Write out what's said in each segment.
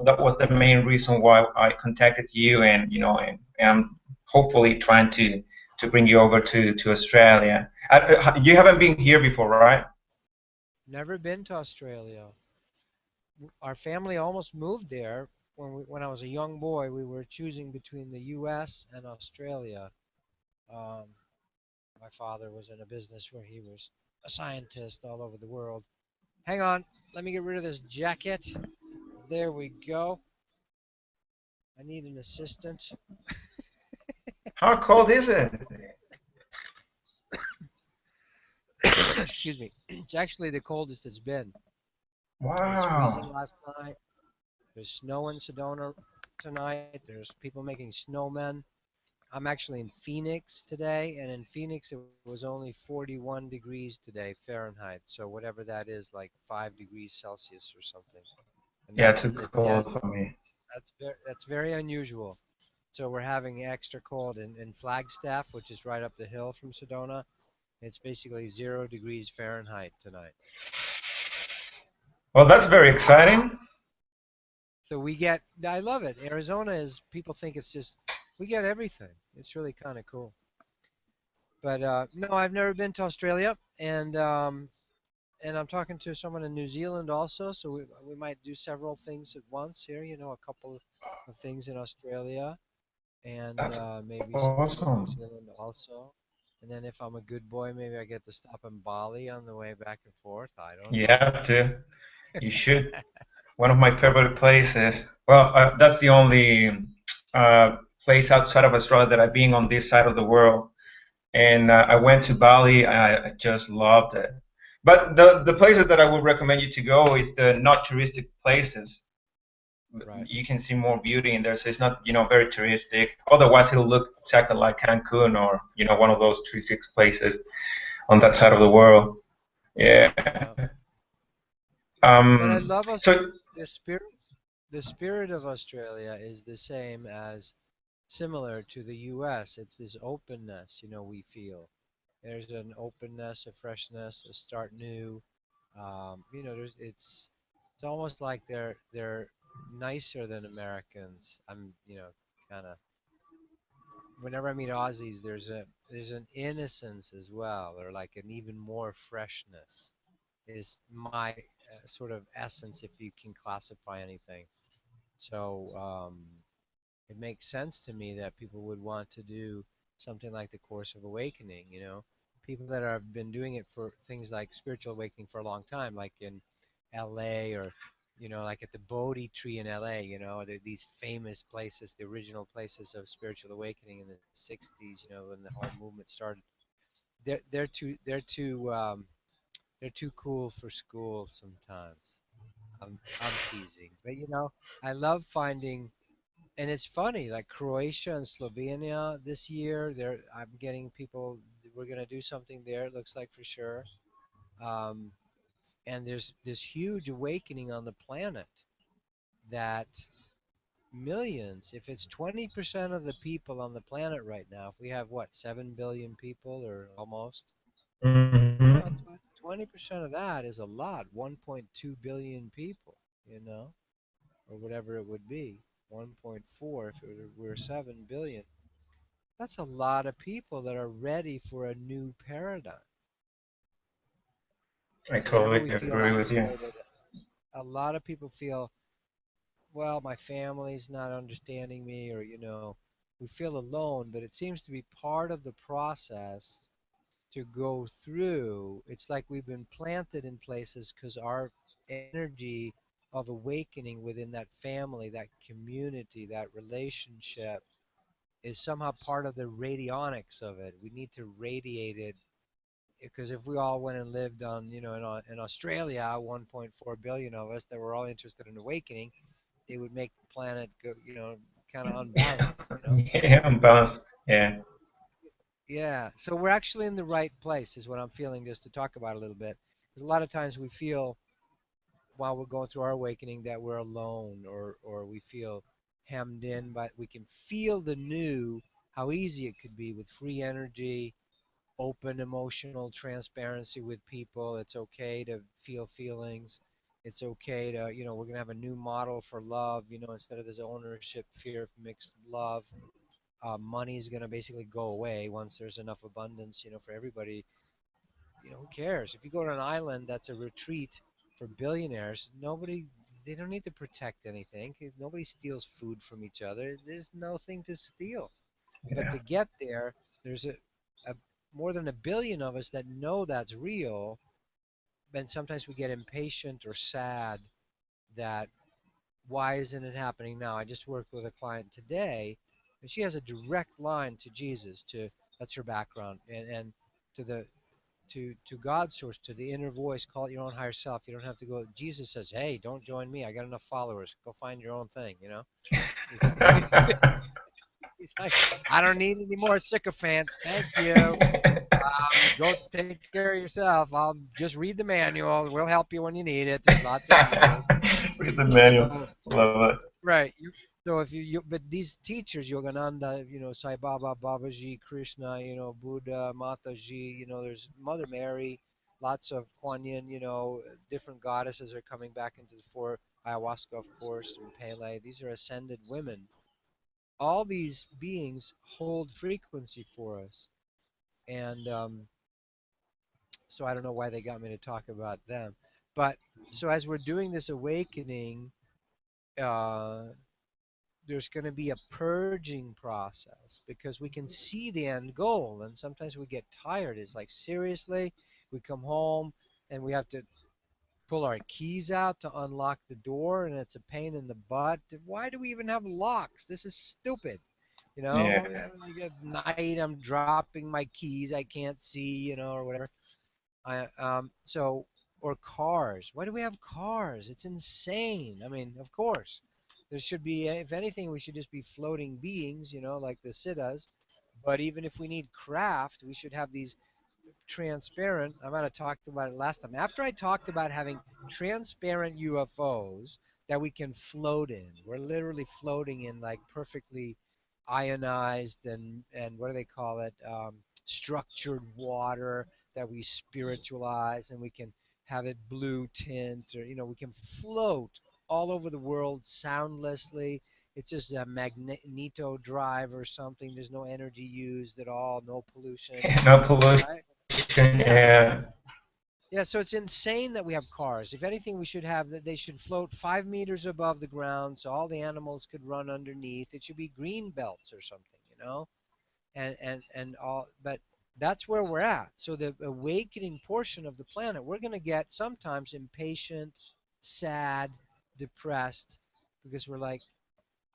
that was the main reason why I contacted you, and and I'm hopefully trying to bring you over to Australia. You haven't been here before, right? Never been to Australia. Our family almost moved there when I was a young boy. We were choosing between the U.S. and Australia. Um, my father was in a business where he was a scientist all over the world. Hang on, let me get rid of this jacket. There we go. I need an assistant. How cold is it? Excuse me. It's actually the coldest it's been. It was freezing Wow. last night. There's snow in Sedona tonight. There's people making snowmen. I'm actually in Phoenix today, and in Phoenix it was only 41 degrees today Fahrenheit. So whatever that is, like 5 degrees Celsius or something. And Yeah, that's too in the cold desert. for me. That's very unusual. So we're having extra cold in Flagstaff, which is right up the hill from Sedona. It's basically 0 degrees Fahrenheit tonight. Well, that's very exciting. So we get, I love it. Arizona is, people think it's just, we get everything. It's really kind of cool. But no, I've never been to Australia, and I'm talking to someone in New Zealand also. So we might do several things at once here. You know, a couple of things in Australia, and That's maybe something in New awesome. Zealand also. And then if I'm a good boy, maybe I get to stop in Bali on the way back and forth. I don't You know. have to. You should. One of my favorite places. Well, that's the only place outside of Australia that I've been on this side of the world. And I went to Bali. I just loved it. But the places that I would recommend you to go is the not touristic places. Right. You can see more beauty in there, so it's not very touristic. Otherwise, it'll look exactly like Cancun or one of those touristic places on that side of the world. Yeah. Yeah. But I love us. So The spirit. The spirit of Australia is the same as similar to the US. It's this openness, we feel. There's an openness, a freshness, a start new. It's almost like they're nicer than Americans. Kind of whenever I meet Aussies, there's an innocence as well, or like an even more freshness is my sort of essence, if you can classify anything. So it makes sense to me that people would want to do something like the Course of Awakening. People that have been doing it for things like spiritual awakening for a long time, like in LA, or like at the Bodhi tree in LA. These famous places, the original places of spiritual awakening in the 60s, when the whole movement started. They're too cool for school sometimes. I'm teasing, but I love finding. And it's funny, like Croatia and Slovenia this year, I'm getting people. We're gonna do something there. It looks like for sure. Um, and there's this huge awakening on the planet that millions, if it's 20% of the people on the planet right now, if we have what, 7 billion people or almost, well, mhm. 20% of that is a lot, 1.2 billion people, you know, or whatever it would be. 1.4 if we're 7 billion. That's a lot of people that are ready for a new paradigm. I So whenever we totally feel agree with you. isolated, a lot of people feel, well, my family's not understanding me, or, we feel alone, but it seems to be part of the process to go through. It's like we've been planted in places because our energy of awakening within that family, that community, that relationship is somehow part of the radionics of it. We need to radiate it because if we all went and lived on, in Australia, 1.4 billion of us that were all interested in awakening, it would make the planet go, kind of unbalanced. Yeah, I'm balanced. Yeah. Yeah. So we're actually in the right place, is what I'm feeling, just to talk about a little bit. Because a lot of times we feel while we're going through our awakening that we're alone, or we feel hemmed in, but we can feel the new, how easy it could be with free energy, open emotional transparency with people. It's okay to feel feelings. It's okay to, we're going to have a new model for love, instead of this ownership, fear, mixed love. Money is going to basically go away once there's enough abundance, for everybody. Who cares? If you go to an island that's a retreat for billionaires, they don't need to protect anything. Nobody steals food from each other. There's nothing to steal. But Yeah. to get there, there's a more than a billion of us that know that's real, and sometimes we get impatient or sad that why isn't it happening now? I just worked with a client today, and she has a direct line to Jesus, to that's her background, and to the to God's source, to the inner voice. Call it your own higher self. You don't have to go. Jesus says, "Hey, don't join me. I got enough followers. Go find your own thing." He's like, "I don't need any more sycophants. Thank you. Go take care of yourself. I'll just read the manual. We'll help you when you need it. There's lots of manuals." Read the manual. So Love it. right. So if but these teachers, Yogananda, Sai Baba, Babaji, Krishna, Buddha, Mataji, there's Mother Mary, lots of Kuan Yin, different goddesses are coming back into the fore. Ayahuasca, of course, and Pele. These are ascended women. All these beings hold frequency for us, and so I don't know why they got me to talk about them, but so as we're doing this awakening. Uh, there's going to be a purging process because we can see the end goal, and sometimes we get tired. It's like, seriously, we come home and we have to pull our keys out to unlock the door, and it's a pain in the butt. Why do we even have locks? This is stupid. Yeah. Like at night I'm dropping my keys, I can't see, or whatever. So, or cars. Why do we have cars? It's insane. I mean, of course, there should be, if anything, we should just be floating beings, like the Siddhas. But even if we need craft, we should have these transparent. I might have talked about it last time. After I talked about having transparent UFOs that we can float in, we're literally floating in like perfectly ionized and what do they call it? Structured water that we spiritualize, and we can have it blue tint, or we can float all over the world soundlessly. It's just a magneto drive or something. There's no energy used at all, no pollution, No pollution. right? Yeah, Yeah. yeah. So it's insane that we have cars. If anything, we should have that. They should float 5 meters above the ground, so all the animals could run underneath. It should be green belts or something, and all. But that's where we're at. So the awakening portion of the planet, we're going to get sometimes impatient, sad, depressed, because we're like,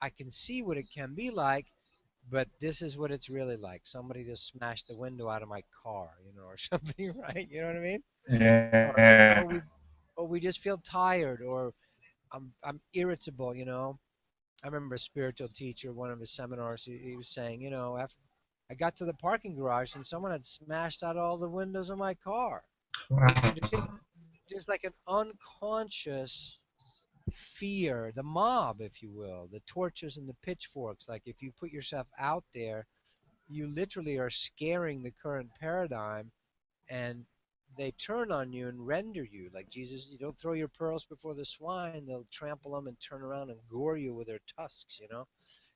I can see what it can be like, but this is what it's really like. Somebody just smashed the window out of my car, or something, right? You know what I mean? Or Yeah. or we or we just feel tired, or I'm irritable. I remember a spiritual teacher, one of his seminars, he was saying, after I got to the parking garage and someone had smashed out all the windows of my car. Wow. There's like an unconscious fear, the mob, if you will, the torches and the pitchforks. Like if you put yourself out there, you literally are scaring the current paradigm, and they turn on you and render you. Like Jesus, you don't throw your pearls before the swine, they'll trample them and turn around and gore you with their tusks.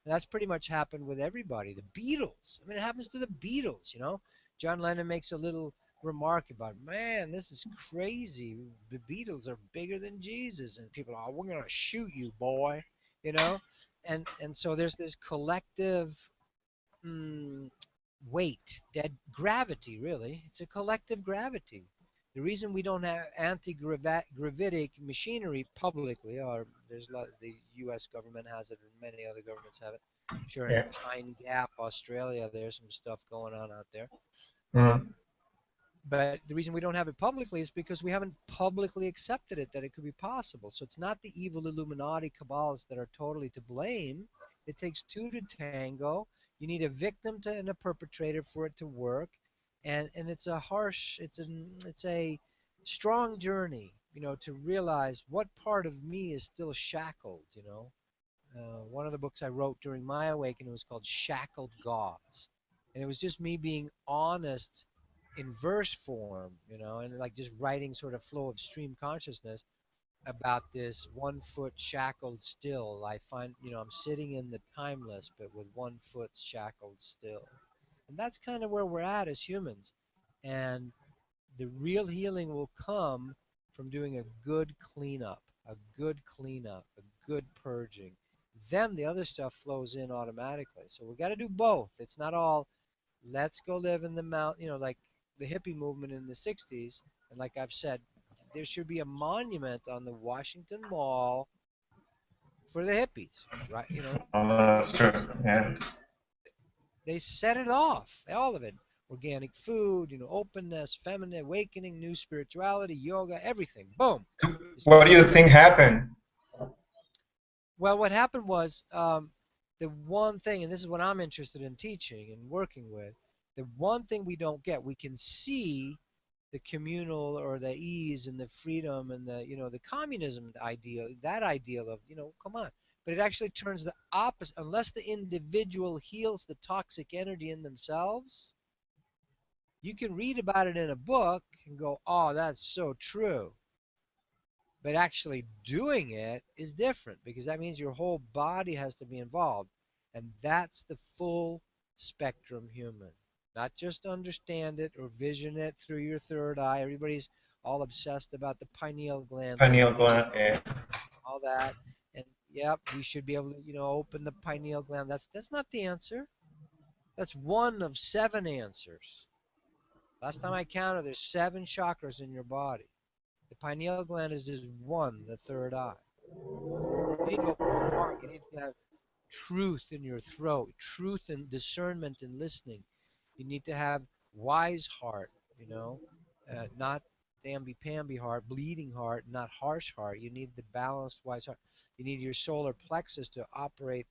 And that's pretty much happened with everybody. The Beatles. I mean, it happens to the Beatles. John Lennon makes a little remark about, man, this is crazy. The Beatles are bigger than Jesus. And people are, we're going to shoot you, boy. You know? And so there's this collective mm, weight, dead gravity, really. It's a collective gravity. The reason we don't have anti-gravitic machinery publicly, or the U.S. government has it, and many other governments have it. Sure, in Yeah. Pine Gap, Australia, there's some stuff going on out there. Mm. But the reason we don't have it publicly is because we haven't publicly accepted it that it could be possible. So it's not the evil Illuminati cabals that are totally to blame. It takes two to tango. You need a victim and a perpetrator for it to work, and it's a harsh, it's a strong journey, to realize what part of me is still shackled. One of the books I wrote during my awakening was called Shackled Gods. And it was just me being honest in verse form, and like just writing sort of flow of stream consciousness. about this 1 foot shackled still. I find, I'm sitting in the timeless, but with 1 foot shackled still. And that's kind of where we're at as humans. And the real healing will come from doing a good cleanup, a good purging. Then the other stuff flows in automatically. So we got to do both. It's not all let's go live in the mountain, like the hippie movement in the 60s. And like I've said, there should be a monument on the Washington Mall for the hippies, right? Oh, that's true. Because Yeah. they set it off, all of it. Organic food, openness, feminine awakening, new spirituality, yoga, everything. Boom. It's What do totally you think different. happened? Well, what happened was the one thing, and this is what I'm interested in teaching and working with, the one thing we don't get, we can see the communal or the ease and the freedom and the communism ideal, that ideal of, come on. But it actually turns the opposite. Unless the individual heals the toxic energy in themselves, you can read about it in a book and go, oh, that's so true. But actually doing it is different, because that means your whole body has to be involved. And that's the full spectrum human. Not just understand it or vision it through your third eye. Everybody's all obsessed about the pineal gland Pineal lately, gland. Yeah. all that. And yep, we should be able to, open the pineal gland. That's not the answer. That's one of 7 answers. Last time I counted, there's 7 chakras in your body. The pineal gland is just one, the third eye. You need to open your heart. You need to have truth in your throat, truth and discernment and listening. You need to have wise heart, not namby-pamby heart, bleeding heart, not harsh heart. You need the balanced, wise heart. You need your solar plexus to operate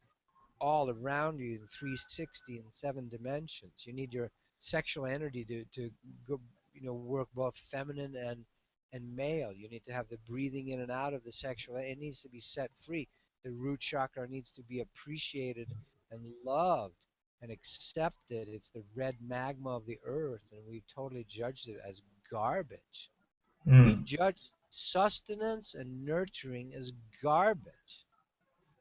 all around you in 360 and 7 dimensions. You need your sexual energy to go, work both feminine and male. You need to have the breathing in and out of the sexual. It needs to be set free. The root chakra needs to be appreciated and loved and accepted. It's the red magma of the earth, and we've totally judged it as garbage. We've Mm. judged sustenance and nurturing as garbage.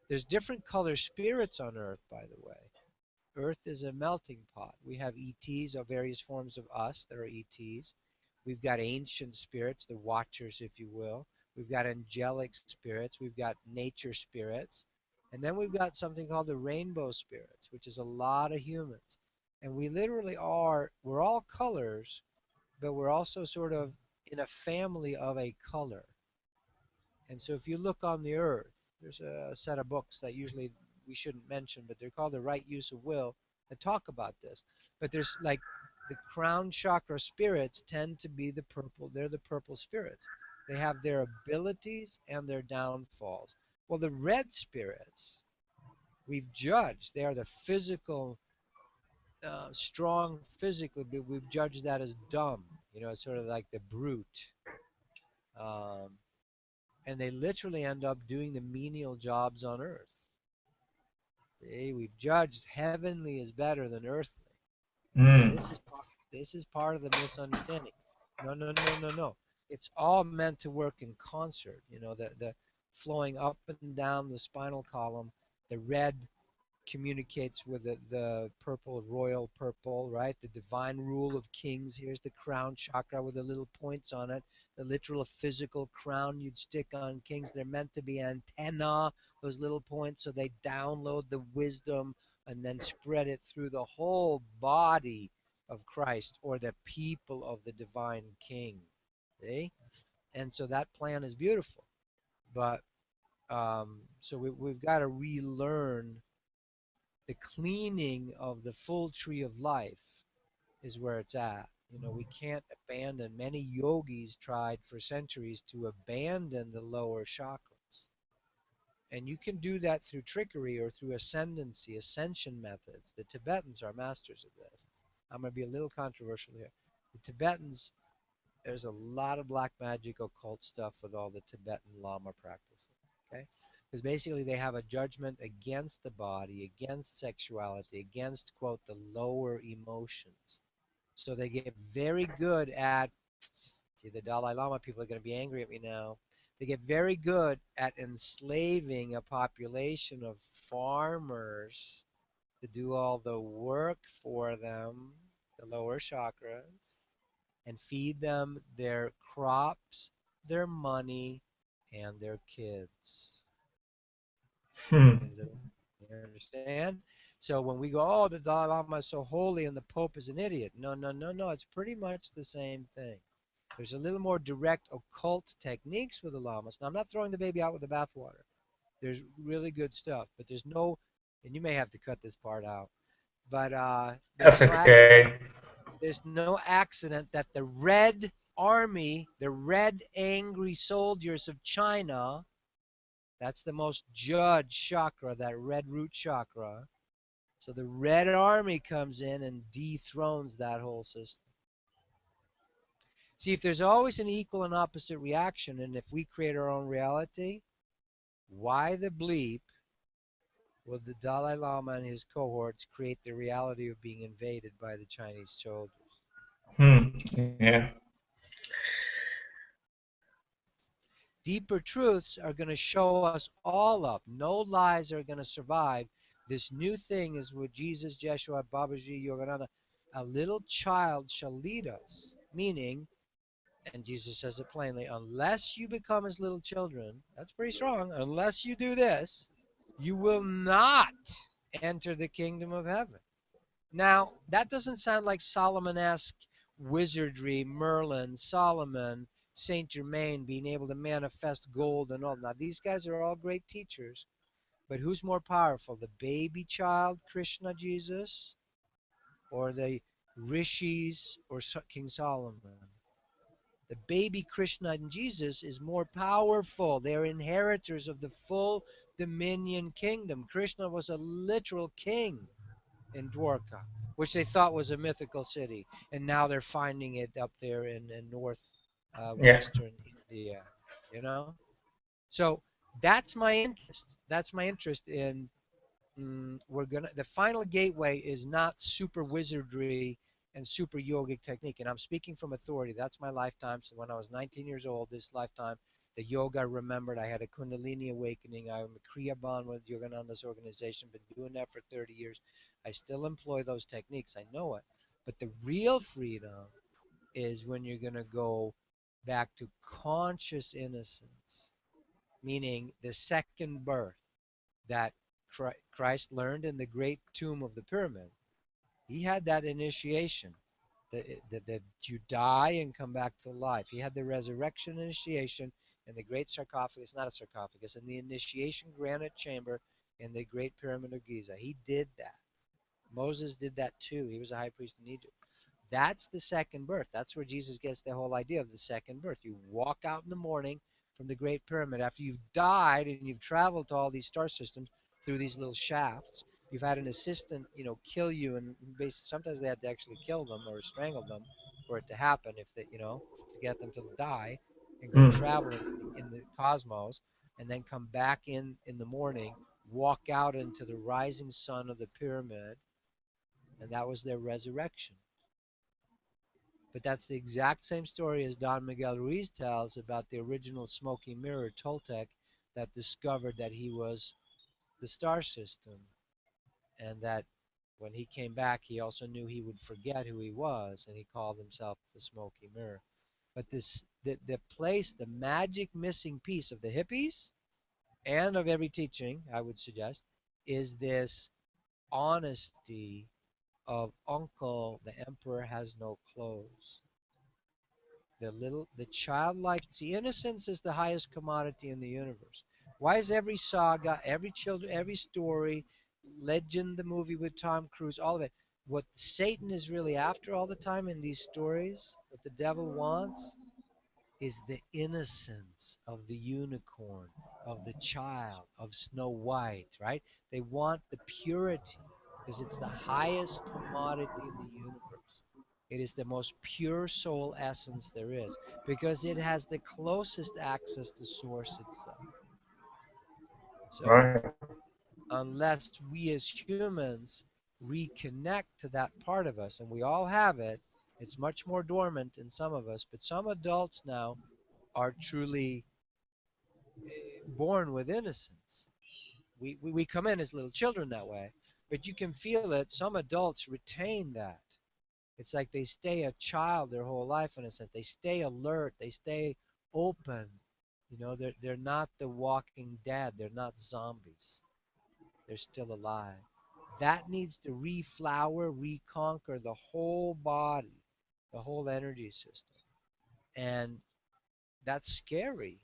There's different color spirits on Earth, by the way. Earth is a melting pot. We have ETs, or various forms of us that are ETs. We've got ancient spirits, the watchers, if you will. We've got angelic spirits. We've got nature spirits. And then we've got something called the rainbow spirits, which is a lot of humans. And we literally we're all colors, but we're also sort of in a family of a color. And so if you look on the earth, there's a set of books that usually we shouldn't mention, but they're called The Right Use of Will, that talk about this. But there's like the crown chakra spirits tend to be the purple, they're the purple spirits. They have their abilities and their downfalls. Well, the red spirits, we've judged, they are the physical, strong physically, but we've judged that as dumb. It's sort of like the brute. Um, and they literally end up doing the menial jobs on earth. We've judged heavenly is better than earthly. Mm. This is part of the misunderstanding. No, no, no, no, no. It's all meant to work in concert. The flowing up and down the spinal column, the red communicates with the purple, royal purple, right? The divine rule of kings. Here's the crown chakra with the little points on it. The literal physical crown you'd stick on kings. They're meant to be antenna, those little points, so they download the wisdom and then spread it through the whole body of Christ, or the people of the divine king. See? And so that plan is beautiful. But so we've got to relearn the cleaning of the full tree of life is where it's at. We can't abandon. Many yogis tried for centuries to abandon the lower chakras. And you can do that through trickery or through ascension methods. The Tibetans are masters of this. I'm going to be a little controversial here. The Tibetans, there's a lot of black magic occult stuff with all the Tibetan Lama practices. Okay? Because basically they have a judgment against the body, against sexuality, against, quote, the lower emotions. So they get very good at, see, the Dalai Lama people are going to be angry at me now. They get very good at enslaving a population of farmers to do all the work for them, the lower chakras, and feed them their crops, their money, and their kids. Hmm. You understand? So when we go, oh, the Dalai Lama is so holy and the Pope is an idiot. No, no, no, no. It's pretty much the same thing. There's a little more direct occult techniques with the lamas. Now, I'm not throwing the baby out with the bathwater. There's really good stuff, but there's no, and you may have to cut this part out, but there's That's no accident. okay. There's no accident that the Red Army, the red angry soldiers of China, that's the most judged chakra, that red root chakra. So the Red Army comes in and dethrones that whole system. See, if there's always an equal and opposite reaction, and if we create our own reality, why the bleep will the Dalai Lama and his cohorts create the reality of being invaded by the Chinese soldiers? Hmm. Yeah. Deeper truths are going to show us all up. No lies are going to survive. This new thing is what Jesus, Jeshua, Babaji, Yogananda, a little child shall lead us. Meaning, and Jesus says it plainly, unless you become as little children, that's pretty strong, unless you do this, you will not enter the kingdom of heaven. Now, that doesn't sound like Solomon-esque wizardry, Merlin, Solomon, Saint Germain being able to manifest gold and all. Now, these guys are all great teachers, but who's more powerful, the baby child, Krishna Jesus, or the rishis or King Solomon? The baby Krishna and Jesus is more powerful. They're inheritors of the full dominion kingdom. Krishna was a literal king in Dwarka, which they thought was a mythical city, and now they're finding it up there in north Yeah. western India. You know, so that's my interest. That's my interest in. We're gonna. The final gateway is not super wizardry and super yogic technique, and I'm speaking from authority. That's my lifetime. So when I was 19 years old, this lifetime, the yoga I remembered. I had a Kundalini awakening. I'm a Kriya Bond with Yogananda's organization. Been doing that for 30 years. I still employ those techniques. I know it. But the real freedom is when you're going to go back to conscious innocence, meaning the second birth that Christ learned in the great tomb of the pyramid. He had that initiation that you die and come back to life. He had the resurrection initiation in the great sarcophagus, not a sarcophagus, in the initiation granite chamber in the great pyramid of Giza. He did that. Moses did that too. He was a high priest in Egypt. That's the second birth. That's where Jesus gets the whole idea of the second birth. You walk out in the morning from the Great Pyramid after you've died and you've traveled to all these star systems through these little shafts. You've had an assistant, kill you, and basically sometimes they had to actually kill them or strangle them for it to happen. If they, to get them to die and go Hmm. traveling in the cosmos, and then come back in the morning, walk out into the rising sun of the pyramid, and that was their resurrection. But that's the exact same story as Don Miguel Ruiz tells about the original smoky mirror Toltec that discovered that he was the star system, and that when he came back, he also knew he would forget who he was, and he called himself the smoky mirror. But the place, the magic missing piece of the hippies and of every teaching, I would suggest, is this honesty of uncle, the emperor has no clothes. The childlike, see, innocence is the highest commodity in the universe. Why is every saga, every story, Legend, the movie with Tom Cruise, all of it, what Satan is really after all the time in these stories, what the devil wants, is the innocence of the unicorn, of the child, of Snow White, right? They want the purity because it's the highest commodity in the universe. It is the most pure soul essence there is because it has the closest access to source itself. So Right. unless we as humans reconnect to that part of us, and we all have it, it's much more dormant in some of us, but some adults now are truly born with innocence. We come in as little children that way, but you can feel it. Some adults retain that. It's like they stay a child their whole life in a sense. They stay alert. They stay open. They're not the walking dead. They're not zombies. They're still alive. That needs to reflower, reconquer the whole body, the whole energy system. And that's scary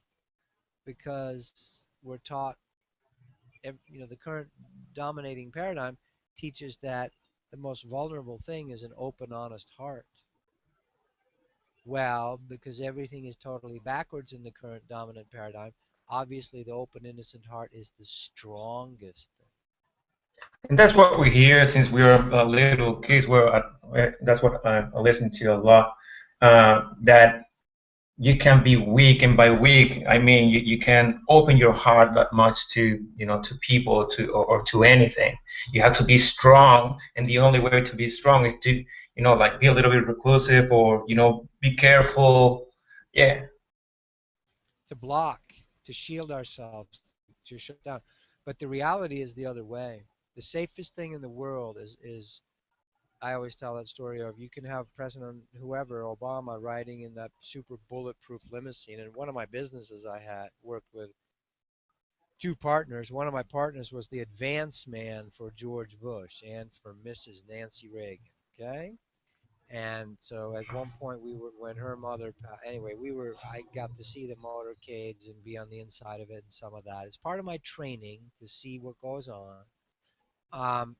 because we're taught, the current dominating paradigm teaches that the most vulnerable thing is an open, honest heart. Well, because everything is totally backwards in the current dominant paradigm, obviously the open, innocent heart is the strongest thing. And that's what we hear since we were little kids. That's what I listen to a lot. That you can be weak, and by weak I mean you can open your heart that much to to people, or to anything. You have to be strong, and the only way to be strong is to like be a little bit reclusive, or be careful. Yeah. To block, to shield ourselves, to shut down. But the reality is the other way. The safest thing in the world is I always tell that story of, you can have President whoever, Obama, riding in that super bulletproof limousine. And one of my businesses I had worked with two partners. One of my partners was the advance man for George Bush and for Mrs. Nancy Reagan. Okay. And so at one point when her mother, anyway, I got to see the motorcades and be on the inside of it and some of that. It's part of my training to see what goes on. Um,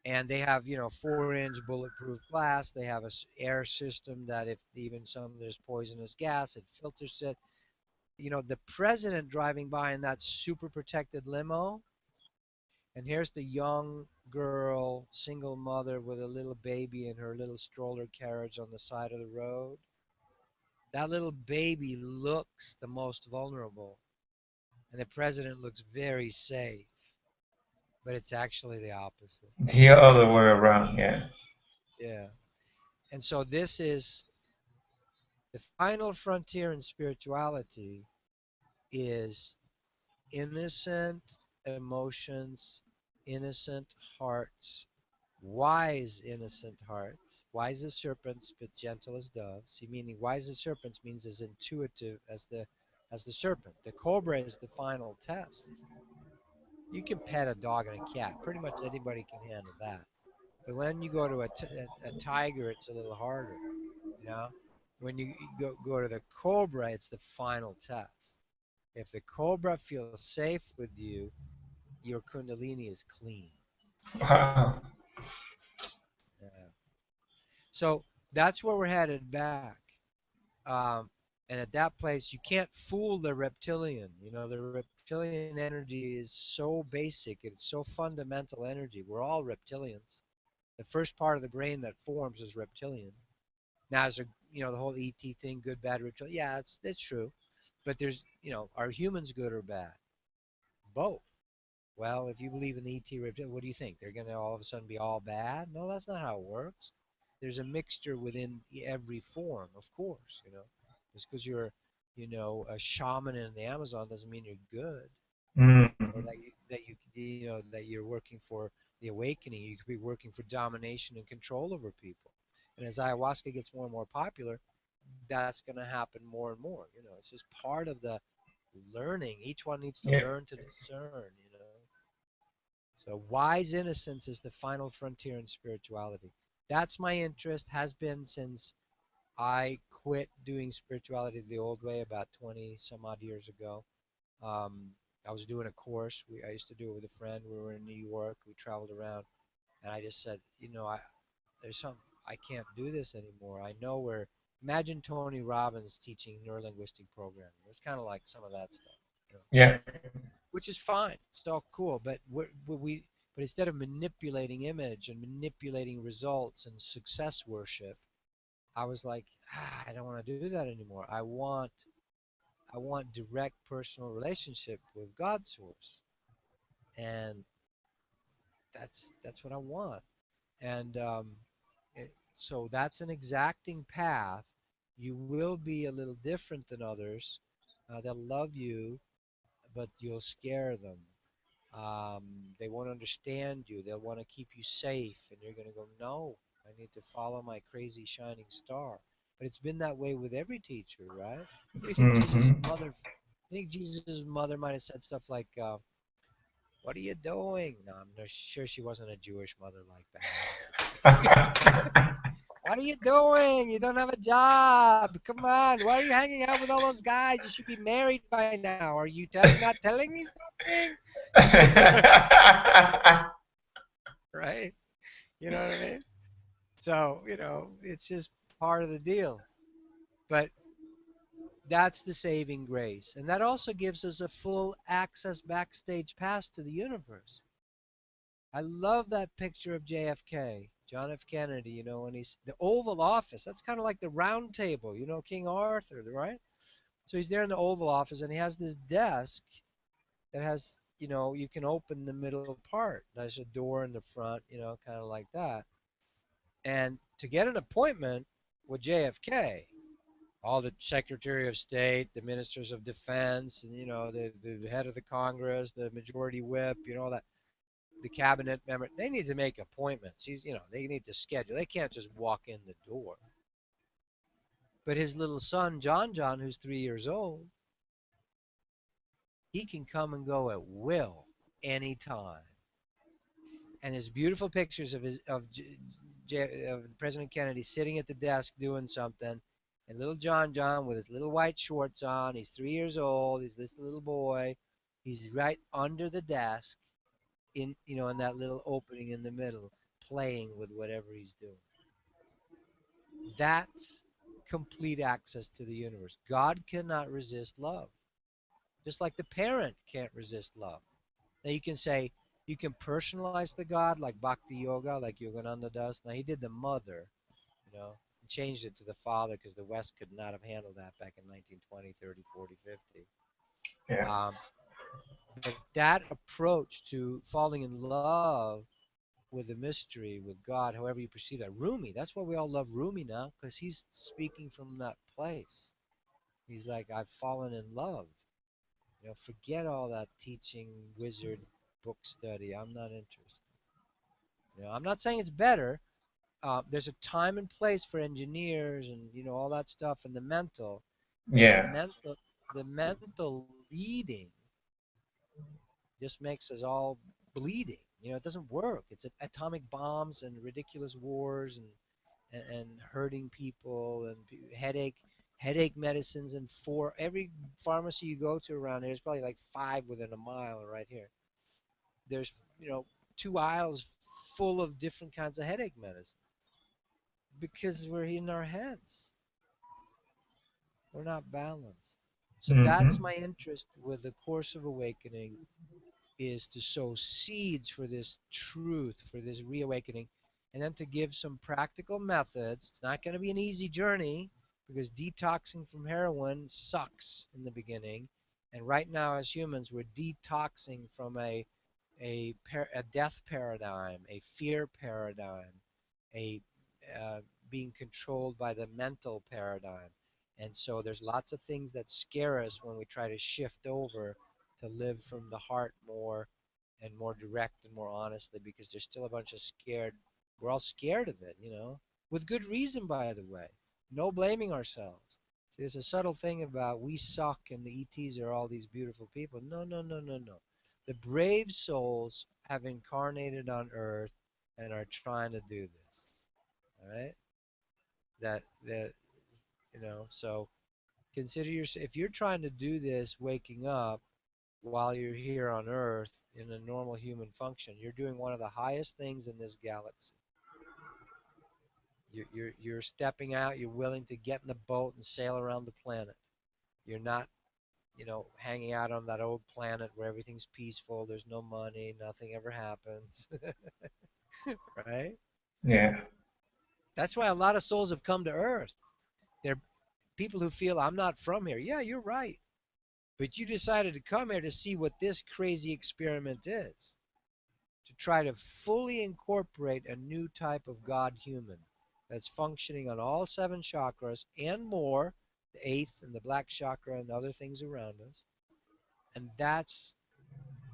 and they have 4-inch bulletproof glass. They have a air system that if even there's poisonous gas, it filters it. The president driving by in that super protected limo, and here's the young girl, single mother with a little baby in her little stroller carriage on the side of the road. That little baby looks the most vulnerable, and the president looks very safe, but it's actually the opposite. The other way around. Yeah. Yeah. And so this is the final frontier in spirituality, is innocent emotions, innocent hearts, wise innocent hearts, wise as serpents but gentle as doves. See, meaning wise as serpents means as intuitive as the serpent. The cobra is the final test. You can pet a dog and a cat. Pretty much anybody can handle that. But when you go to a tiger, it's a little harder. You know, when you go to the cobra, it's the final test. If the cobra feels safe with you, your kundalini is clean. Wow. Yeah. So that's where we're headed back. And at that place, you can't fool the reptilian. The reptilian energy is so basic, it's so fundamental energy. We're all reptilians. The first part of the brain that forms is reptilian. Now, is there, the whole ET thing, good, bad, reptilian? Yeah, it's true. But there's, are humans good or bad? Both. Well, if you believe in the ET reptilian, what do you think? They're going to all of a sudden be all bad? No, that's not how it works. There's a mixture within every form, of course. Just because you're, a shaman in the Amazon doesn't mean you're good, or Mm. that you're working for the awakening. You could be working for domination and control over people. And as ayahuasca gets more and more popular, that's going to happen more and more. It's just part of the learning. Each one needs to Yeah. learn to discern. So wise innocence is the final frontier in spirituality. That's my interest, has been since I quit doing spirituality the old way about 20 some odd years ago. Um, I was doing a course. I used to do it with a friend. We were in New York. We traveled around, and I just said, there's some, I can't do this anymore. I know where. Imagine Tony Robbins teaching neurolinguistic programming. It's kind of like some of that stuff. You know? Yeah. Which is fine. It's all cool. But but instead of manipulating image and manipulating results and success worship, I was like, I don't want to do that anymore. I want direct personal relationship with God source, and that's what I want. And so that's an exacting path. You will be a little different than others, They'll love you, but you'll scare them. They won't understand you. They'll want to keep you safe, and you're going to go, no, I need to follow my crazy shining star. But it's been that way with every teacher, right? You think Jesus' Hmm. mother, I think Jesus' mother might have said stuff like, "What are you doing?" No, I'm not sure she wasn't a Jewish mother like that. What are you doing? You don't have a job. Come on. Why are you hanging out with all those guys? You should be married by now. Are you not telling me something? Right? You know what I mean? So, it's just part of the deal. But that's the saving grace. And that also gives us a full access backstage pass to the universe. I love that picture of JFK, John F. Kennedy, when he's the Oval Office. That's kind of like the round table, King Arthur, right? So he's there in the Oval Office and he has this desk that has, you can open the middle part. There's a door in the front, kind of like that. And to get an appointment with JFK, all the Secretary of State, the Ministers of Defense, and the head of the Congress, the Majority Whip, all that, the cabinet member, they need to make appointments. They need to schedule. They can't just walk in the door. But his little son, John, who's 3 years old, he can come and go at will anytime. And his beautiful pictures of President Kennedy sitting at the desk doing something, and little John with his little white shorts on. He's 3 years old. He's this little boy. He's right under the desk in that little opening in the middle, playing with whatever he's doing. That's complete access to the universe. God cannot resist love, just like the parent can't resist love. Now you can say, you can personalize the God like Bhakti Yoga, like Yogananda does. Now he did the mother, and changed it to the father because the West could not have handled that back in 1920, 30, 40, 50. Yeah. But that approach to falling in love with the mystery, with God, however you perceive that. Rumi, that's why we all love Rumi now, because he's speaking from that place. He's like, I've fallen in love. Forget all that teaching wizard book study. I'm not interested. I'm not saying it's better. There's a time and place for engineers and all that stuff and the mental, but the Yeah. mental leading just makes us all bleeding. It doesn't work. It's atomic bombs and ridiculous wars and hurting people and headache medicines, and for every pharmacy you go to around here, there's probably like 5 within a mile right here. There's 2 aisles full of different kinds of headache medicine because we're in our heads. We're not balanced. So that's Hmm. my interest with the Course of Awakening, is to sow seeds for this truth, for this reawakening, and then to give some practical methods. It's not going to be an easy journey because detoxing from heroin sucks in the beginning. And right now, as humans, we're detoxing from a death paradigm, a fear paradigm, a uh, being controlled by the mental paradigm. And so there's lots of things that scare us when we try to shift over to live from the heart more and more direct and more honestly, because there's still a bunch of scared. We're all scared of it, with good reason, by the way. No blaming ourselves. See, there's a subtle thing about we suck and the ETs are all these beautiful people. No, no, no, no, no. The brave souls have incarnated on Earth and are trying to do this. All right? So consider yourself, if you're trying to do this waking up while you're here on Earth in a normal human function, you're doing one of the highest things in this galaxy. You're stepping out. You're willing to get in the boat and sail around the planet. You're not, hanging out on that old planet where everything's peaceful. There's no money. Nothing ever happens. Right? Yeah. That's why a lot of souls have come to Earth. They're people who feel, I'm not from here. Yeah, you're right. But you decided to come here to see what this crazy experiment is, to try to fully incorporate a new type of God human that's functioning on all 7 chakras and more, the eighth and the black chakra and other things around us. And that's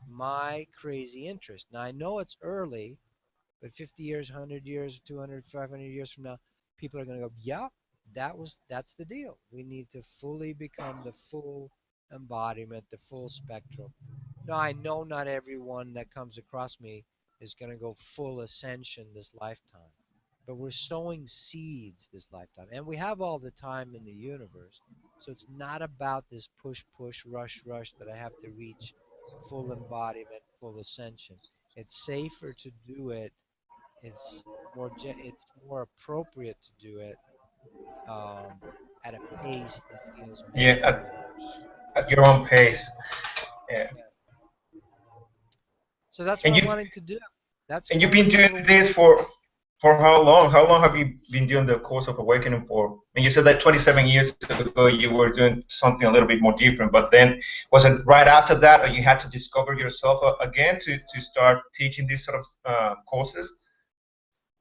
my crazy interest. Now I know it's early, but 50 years, 100 years, 200, 500 years from now, people are going to go, yeah, that's the deal. We need to fully become the full embodiment, the full spectrum. Now I know not everyone that comes across me is going to go full ascension this lifetime, but we're sowing seeds this lifetime, and we have all the time in the universe. So it's not about this push, push, rush, rush that I have to reach full embodiment, full ascension. It's safer to do it. It's more appropriate to do it um, at a pace that feels Yeah, more universe. at your own pace. Yeah. Yeah. So that's what And I'm you wanting to do. That's and you've going been through a doing little this for how long? How long have you been doing the course of awakening for? And you said that 27 years ago you were doing something a little bit more different, but then was it right after that, or you had to discover yourself again to start teaching these sort of courses?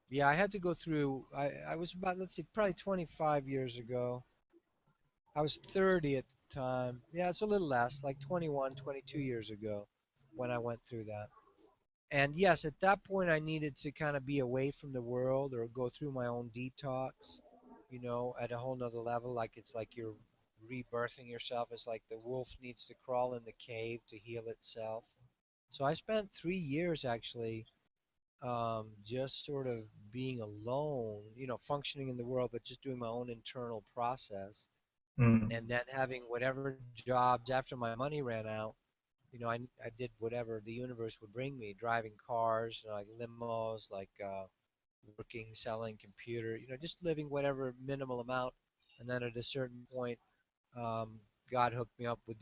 Yeah, I had to go through. I was about, let's see, probably 25 years ago. I was 30 at the time. Yeah, it's a little less, like 21, 22 years ago when I went through that. And yes, at that point, I needed to kind of be away from the world or go through my own detox, at a whole nother level. Like it's like you're rebirthing yourself. It's like the wolf needs to crawl in the cave to heal itself. So I spent 3 years actually just sort of being alone, functioning in the world, but just doing my own internal process. Mm. And then having whatever jobs after my money ran out, I did whatever the universe would bring me, driving cars, like limos, like working, selling computer, just living whatever minimal amount. And then at a certain point, um, God hooked me up with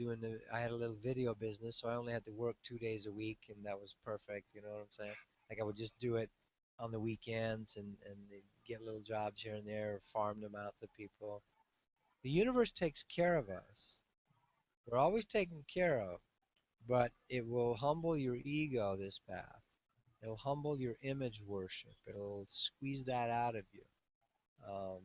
I had a little video business, so I only had to work 2 days a week, and that was perfect. You know what I'm saying? Like I would just do it on the weekends and get little jobs here and there, farm them out to people. The universe takes care of us. We're always taken care of, but it will humble your ego, this path. It'll humble your image worship. It'll squeeze that out of you. Um,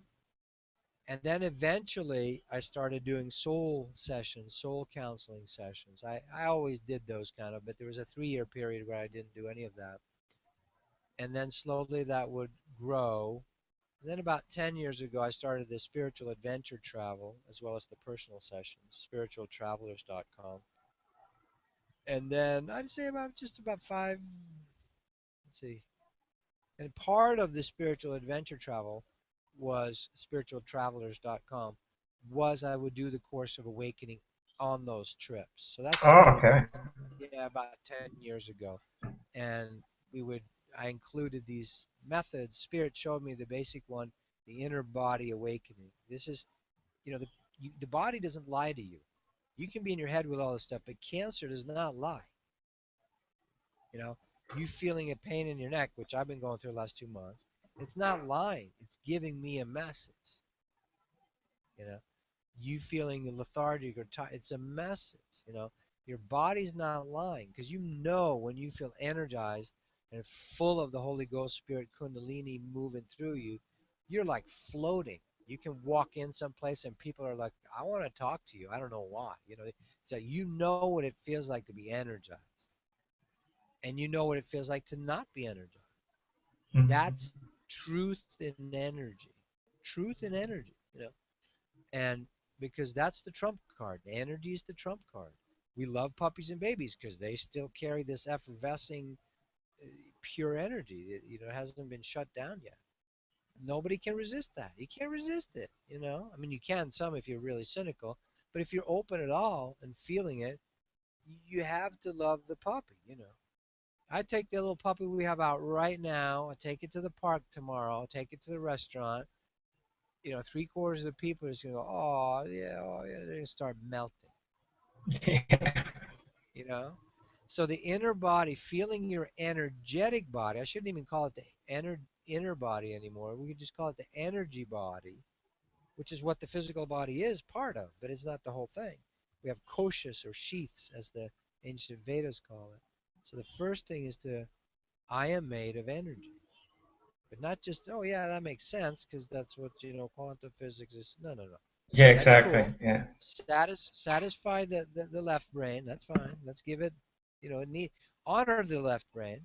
and then eventually I started doing soul sessions, soul counseling sessions. I always did those kind of, but there was a 3 year period where I didn't do any of that. And then slowly that would grow. And then about 10 years ago, I started the spiritual adventure travel as well as the personal sessions, spiritualtravelers.com. And then I'd say about just about let's see. And part of the spiritual adventure travel was spiritualtravelers.com was I would do the course of awakening on those trips. So that Oh, started, okay. yeah, about 10 years ago. And we would I included these methods. Spirit showed me the basic one, the inner body awakening. This is, the body doesn't lie to you. You can be in your head with all this stuff, but cancer does not lie. You know, you feeling a pain in your neck, which I've been going through the last 2 months, it's not lying. It's giving me a message. You know, you feeling lethargic or tired, it's a message. You know, your body's not lying because when you feel energized and full of the Holy Ghost Spirit Kundalini moving through you, you're like floating. You can walk in someplace and people are like, I want to talk to you. I don't know why. So you know what it feels like to be energized and you know what it feels like to not be energized. Mhm. That's truth and energy. Truth and energy, And because that's the trump card. Energy is the trump card. We love puppies and babies because they still carry this effervescing, pure energy. It hasn't been shut down yet. Nobody can resist that. You can't resist it. I mean, you can some if you're really cynical, but if you're open at all and feeling it, you have to love the puppy. I take the little puppy we have out right now. I take it to the park tomorrow. I take it to the restaurant. 3/4 of the people are just gonna go, oh yeah, they're gonna start melting. Yeah. You know, so the inner body, feeling your energetic body. I shouldn't even call it the inner body anymore. We could just call it the energy body, which is what the physical body is part of, but it's not the whole thing. We have koshas or sheaths, as the ancient Vedas call it. So the first thing is I am made of energy. But not just, oh yeah, that makes sense because that's what, quantum physics is. No, no, no. Yeah, That's exactly. cool. Yeah. Satisfy the left brain. That's fine. Let's give it, it need honor the left brain,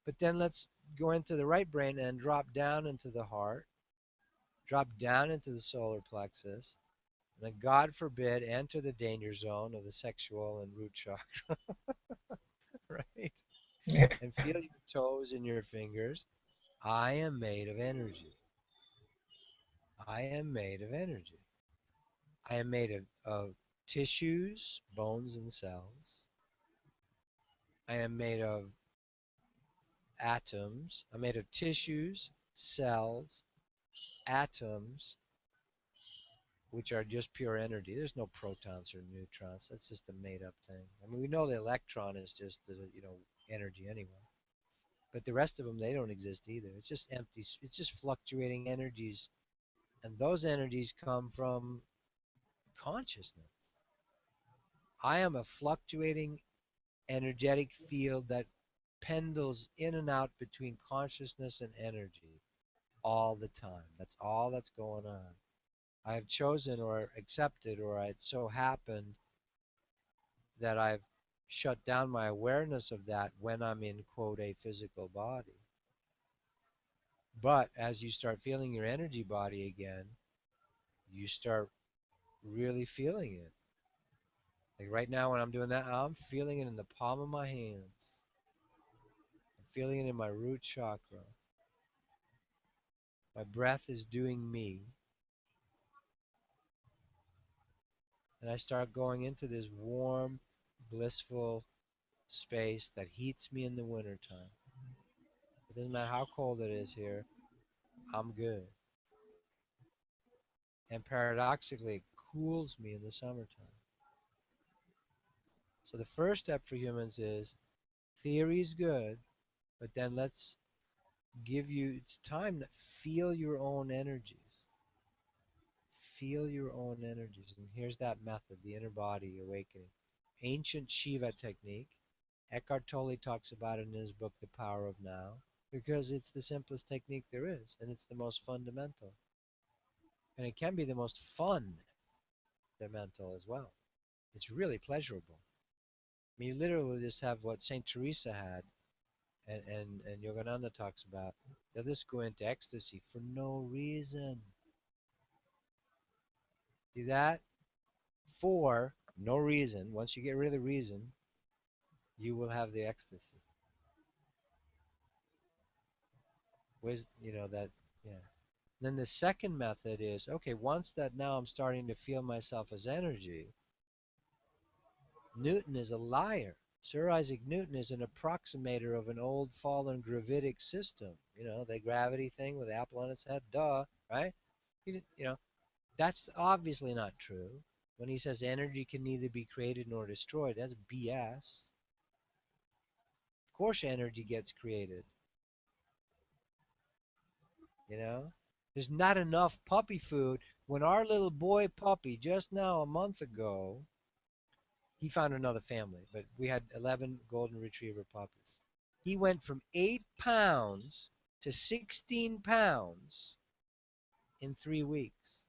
but then let's go into the right brain and drop down into the heart, drop down into the solar plexus, and then God forbid enter the danger zone of the sexual and root chakra, right? Yeah. And feel your toes and your fingers. I am made of energy. I am made of energy. I am made of tissues, bones, and cells. I am made of atoms. I'm made of tissues, cells, atoms, which are just pure energy. There's no protons or neutrons. That's just a made-up thing. I mean, we know the electron is just energy anyway. But the rest of them, they don't exist either. It's just empty. It's just fluctuating energies, and those energies come from consciousness. I am a fluctuating energetic field that pendles in and out between consciousness and energy all the time. That's all that's going on. I have chosen or accepted, or it so happened that I've shut down my awareness of that when I'm in, quote, a physical body. But as you start feeling your energy body again, you start really feeling it. Like right now, when I'm doing that, I'm feeling it in the palm of my hands. I'm feeling it in my root chakra. My breath is doing me. And I start going into this warm, blissful space that heats me in the wintertime. It doesn't matter how cold it is here, I'm good. And paradoxically, it cools me in the summertime. So the first step for humans is theory is good, but then let's give you it's time to feel your own energies. Feel your own energies. And here's that method, the inner body awakening. Ancient Shiva technique. Eckhart Tolle talks about it in his book, The Power of Now, because it's the simplest technique there is, and it's the most fundamental. And it can be the most fundamental as well. It's really pleasurable. I mean, you literally just have what Saint Teresa had, and Yogananda talks about. They'll just go into ecstasy for no reason. See that? For no reason. Once you get rid of the reason, you will have the ecstasy. That, yeah. Then the second method is, okay, once that now I'm starting to feel myself as energy, Newton is a liar. Sir Isaac Newton is an approximator of an old fallen gravitic system. The gravity thing with the apple on its head, duh, right? That's obviously not true. When he says energy can neither be created nor destroyed, that's BS. Of course energy gets created, you know? There's not enough puppy food. When our little boy puppy, just now a month ago, he found another family, but we had 11 golden retriever puppies. He went from 8 pounds to 16 pounds in 3 weeks.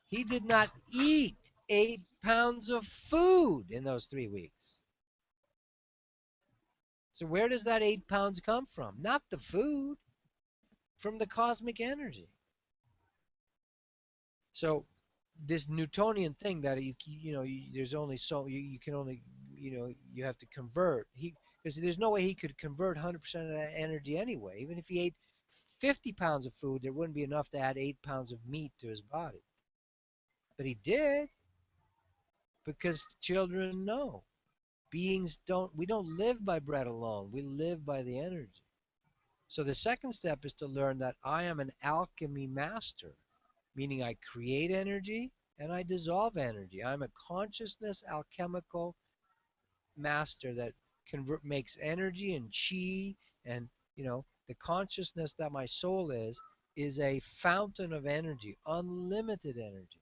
He did not eat 8 pounds of food in those 3 weeks. So where does that 8 pounds come from? Not the food, from the cosmic energy. So this Newtonian thing that there's only so you can only you have to convert because there's no way he could convert 100% of that energy anyway. Even if he ate 50 pounds of food, there wouldn't be enough to add 8 pounds of meat to his body. But he did, because children know. We don't live by bread alone. We live by the energy. So the second step is to learn that I am an alchemy master, meaning I create energy and I dissolve energy. I'm a consciousness alchemical master that makes energy and chi, and the consciousness that my soul is a fountain of energy, unlimited energy.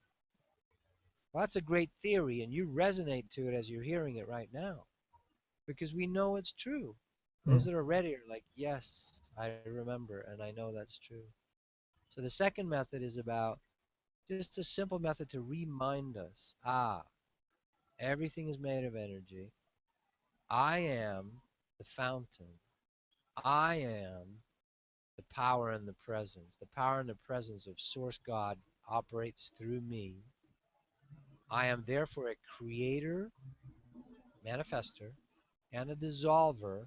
Well, that's a great theory, and you resonate to it as you're hearing it right now, because we know it's true. Those Mm. that are ready are like, yes, I remember, and I know that's true. So the second method is about just a simple method to remind us, everything is made of energy. I am the fountain. I am the power and the presence. The power and the presence of Source God operates through me. I am therefore a creator, manifester, and a dissolver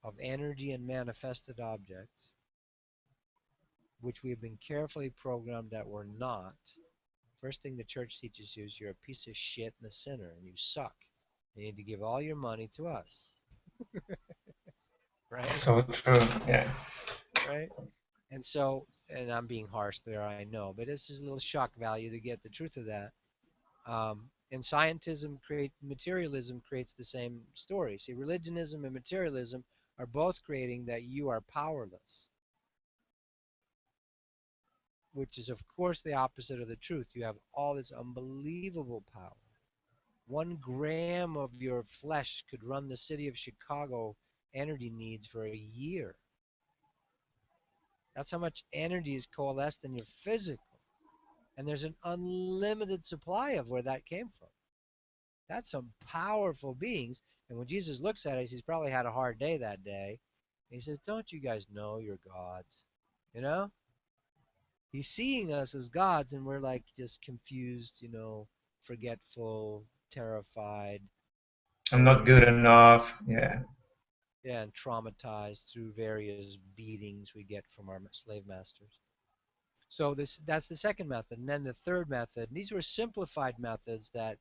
of energy and manifested objects, which we have been carefully programmed that we're not. First thing the church teaches you is you're a piece of shit and a sinner, and you suck. You need to give all your money to us, right? So true. Yeah. Right? And so, and I'm being harsh there, I know, but it's just a little shock value to get the truth of that. And materialism creates the same story. See, religionism and materialism are both creating that you are powerless, which is, of course, the opposite of the truth. You have all this unbelievable power. 1 gram of your flesh could run the city of Chicago energy needs for a year. That's how much energy is coalesced in your physical. And there's an unlimited supply of where that came from. That's some powerful beings. And when Jesus looks at us, he's probably had a hard day that day. And he says, don't you guys know you're gods? You know? He's seeing us as gods, and we're like just confused, forgetful, terrified, I'm not totally, good enough. Yeah. yeah, and traumatized through various beatings we get from our slave masters. So that's the second method. And then the third method, and these were simplified methods that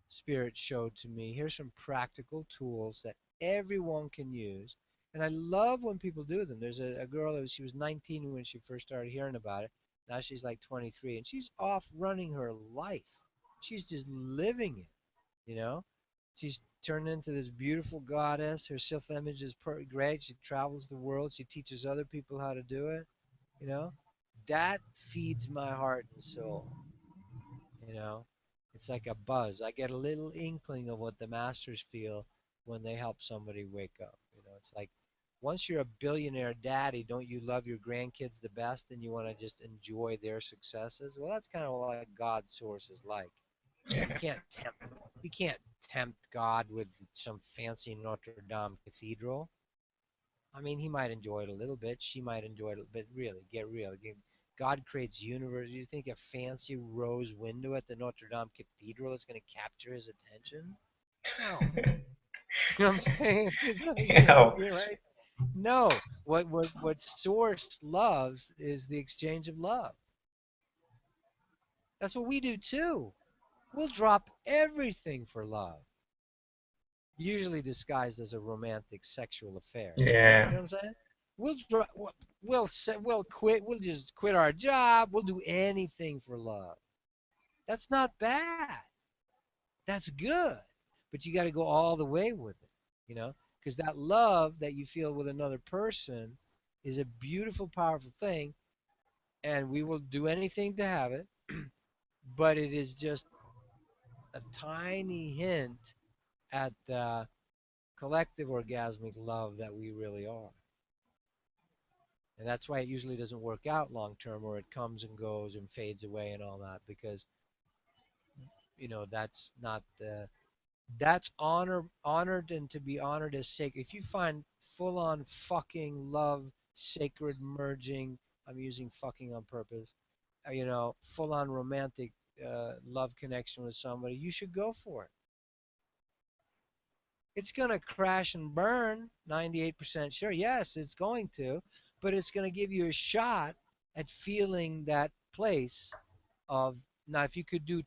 Spirit showed to me. Here's some practical tools that everyone can use. And I love when people do them. There's a girl that she was 19 when she first started hearing about it. Now she's like 23, and she's off running her life. She's just living it, you know? She's turned into this beautiful goddess. Her self-image is great. She travels the world. She teaches other people how to do it, you know? That feeds my heart and soul. You know, it's like a buzz. I get a little inkling of what the masters feel when they help somebody wake up. It's like once you're a billionaire daddy, don't you love your grandkids the best and you want to just enjoy their successes? Well, that's kind of like God's source is like. You Yeah. can't tempt you can't tempt God with some fancy Notre Dame cathedral. I mean, he might enjoy it a little bit. She might enjoy it, but really, get real. God creates universe. You think a fancy rose window at the Notre Dame Cathedral is going to capture his attention? No. You know what I'm saying? It's not, Yeah. you're right. No. What Source loves is the exchange of love. That's what we do too. We'll drop everything for love, usually disguised as a romantic sexual affair. You Yeah. know what I'm saying? We'll quit. We'll just quit our job. We'll do anything for love. That's not bad. That's good. But you got to go all the way with it, because that love that you feel with another person is a beautiful, powerful thing, and we will do anything to have it. But it is just a tiny hint at the collective orgasmic love that we really are. And that's why it usually doesn't work out long term, or it comes and goes and fades away and all that, because that's not the that's honored, and to be honored as sacred. If you find full on fucking love, sacred merging, I'm using fucking on purpose, full on romantic love connection with somebody, you should go for it. It's going to crash and burn, 98% sure. Yes, it's going to, but it's going to give you a shot at feeling that place of. Now, if you could do,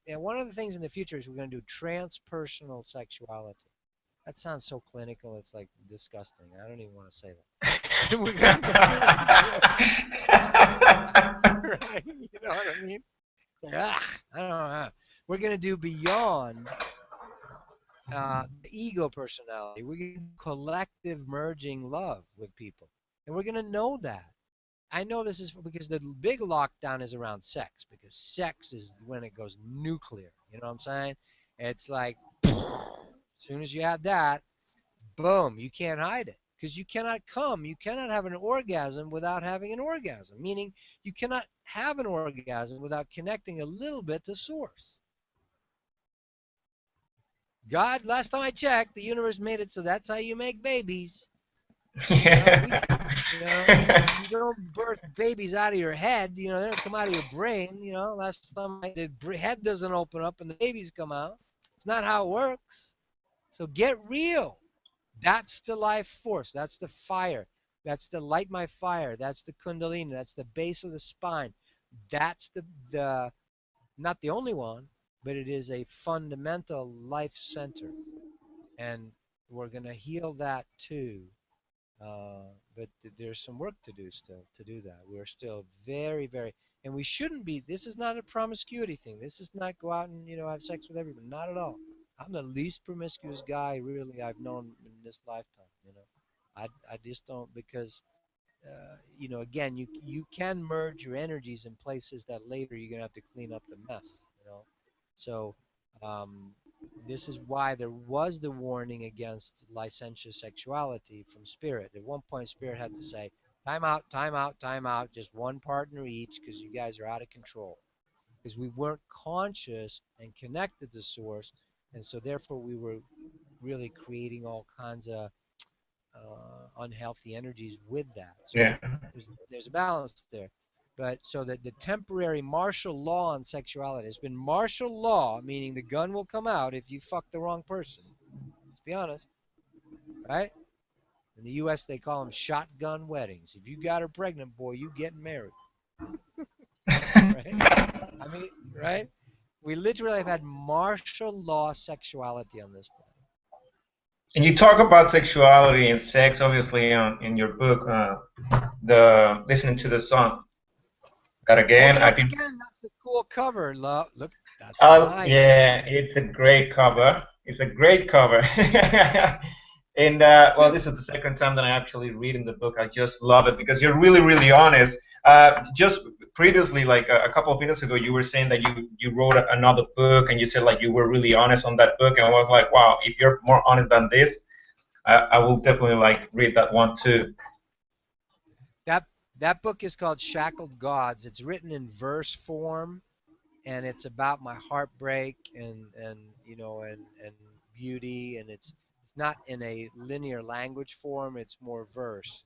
and one of the things in the future is we're going to do transpersonal sexuality. That sounds so clinical, it's like disgusting. I don't even want to say that. We're going to do it. Right? You know what I mean? It's like, I don't know. We're going to do beyond the ego personality. We're going to do collective merging love with people. And we're going to know that. I know this is because the big lockdown is around sex, because sex is when it goes nuclear. You know what I'm saying? It's like, as soon as you add that, boom, you can't hide it because you cannot have an orgasm without having an orgasm, meaning you cannot have an orgasm without connecting a little bit to source. God, last time I checked, the universe made it so that's how you make babies. You don't birth babies out of your head. They don't come out of your brain. Last time the head doesn't open up and the babies come out. It's not how it works. So get real. That's the life force. That's the fire. That's the light my fire. That's the kundalini. That's the base of the spine. That's the not the only one, but it is a fundamental life center. And we're going to heal that too. But there's some work to do still to do that. We're still very, very, and we shouldn't be. This is not a promiscuity thing. This is not go out and have sex with everybody. Not at all. I'm the least promiscuous guy really I've known in this lifetime. I just don't, because again, you can merge your energies in places that later you're gonna have to clean up the mess. So this is why there was the warning against licentious sexuality from Spirit. At one point, Spirit had to say, time out, time out, time out, just one partner each, because you guys are out of control. Because we weren't conscious and connected to Source, and so therefore we were really creating all kinds of unhealthy energies with that. So Yeah. there's a balance there. But so that the temporary martial law on sexuality has been martial law, meaning the gun will come out if you fuck the wrong person. Let's be honest, right? In the U.S., they call them shotgun weddings. If you got her pregnant, boy, you getting married. Right? I mean, right? We literally have had martial law sexuality on this planet. And you talk about sexuality and sex, obviously, in your book, the listening to the song. Got again. Hold it up again. That's the cool cover. Look, that's nice. Yeah, it's a great cover. It's a great cover. And well, this is the second time that I actually reading the book. I just love it because you're really, really honest. Just previously, like a couple of minutes ago, you were saying that you wrote another book, and you said like you were really honest on that book, and I was like, wow, if you're more honest than this, I will definitely like read that one too. That book is called Shackled Gods. It's written in verse form, and it's about my heartbreak and beauty, and it's not in a linear language form. It's more verse.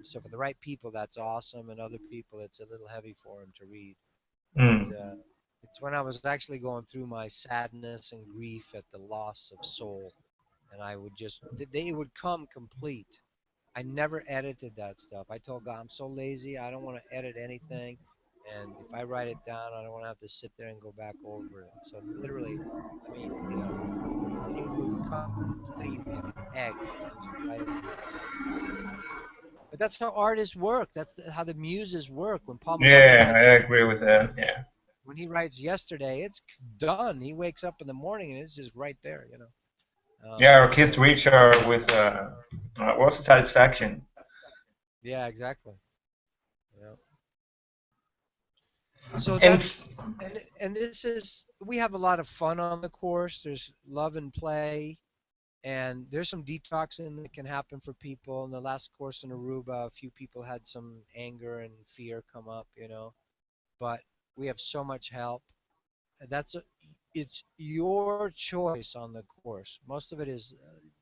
So for the right people, that's awesome, and other people, it's a little heavy for them to read. Mm. But it's when I was actually going through my sadness and grief at the loss of soul, and I would just they would come complete. I never edited that stuff. I told God, I'm so lazy, I don't want to edit anything. And if I write it down, I don't want to have to sit there and go back over it. So literally, I mean, they would come complete like an egg when I was writing them. But that's how artists work. That's how the muses work. When Paul McCartney Yeah, I writes, agree with that. Yeah. when he writes yesterday, it's done. He wakes up in the morning and it's just right there. Yeah, or Keith So Richard with what's the satisfaction? yeah, exactly. Yeah. So And that's and this is we have a lot of fun on the course. There's love and play, and there's some detoxing that can happen for people. In the last course in Aruba, a few people had some anger and fear come up. But we have so much help. It's your choice on the course. Most of it is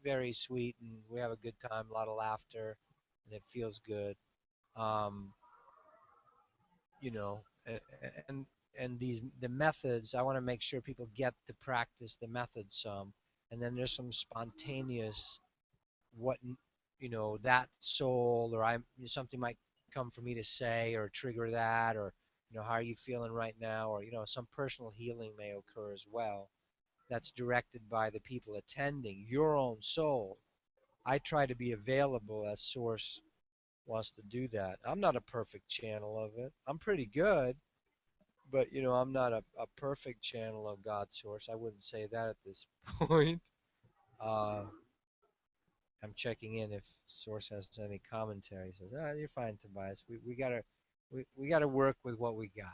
very sweet, and we have a good time, a lot of laughter, and it feels good. Um, you know, and the methods. I want to make sure people get to practice the methods some, and then there's some spontaneous what that soul or something might come for me to say or trigger that, or how are you feeling right now, or some personal healing may occur as well. That's directed by the people attending your own soul. I try to be available as source wants to do that. I'm not a perfect channel of it. I'm pretty good, but I'm not a perfect channel of God's source. I wouldn't say that at this point. Uh, I'm checking in if source has any commentary. He says, you're fine, Tobias. We gotta work with what we got.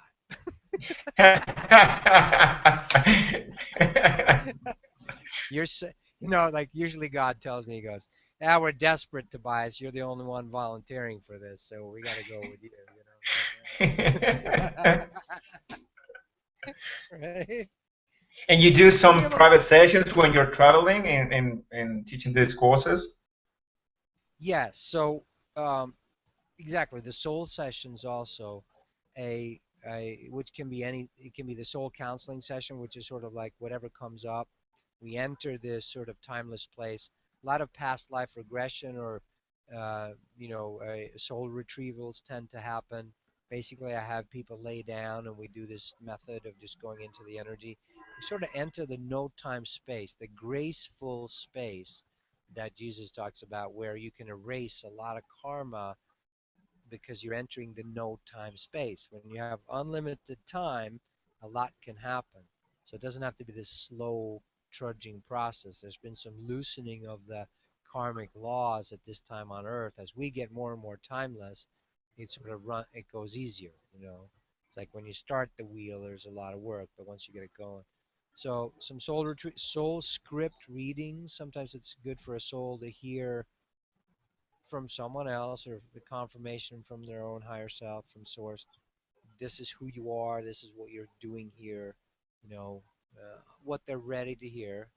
You're Like usually God tells me, he goes, "Ah, we're desperate, Tobias. You're the only one volunteering for this, so we got to go with you." It's like, right? And you do So we some have a lot. private sessions when you're traveling and teaching these courses? Yes. So exactly, the soul sessions also, which can be any. It can be the soul counseling session, which is sort of like whatever comes up. We enter this sort of timeless place. A lot of past life regression or soul retrievals tend to happen. Basically, I have people lay down, and we do this method of just going into the energy. We sort of enter the no-time space, the graceful space that Jesus talks about, where you can erase a lot of karma because you're entering the no time space. When you have unlimited time, a lot can happen. So it doesn't have to be this slow, trudging process. There's been some loosening of the karmic laws at this time on Earth. As we get more and more timeless, it goes easier. It's like when you start the wheel, there's a lot of work, but once you get it going. So some soul script readings. Sometimes it's good for a soul to hear from someone else or the confirmation from their own higher self, from source. This is who you are. This is what you're doing here. You know, what they're ready to hear.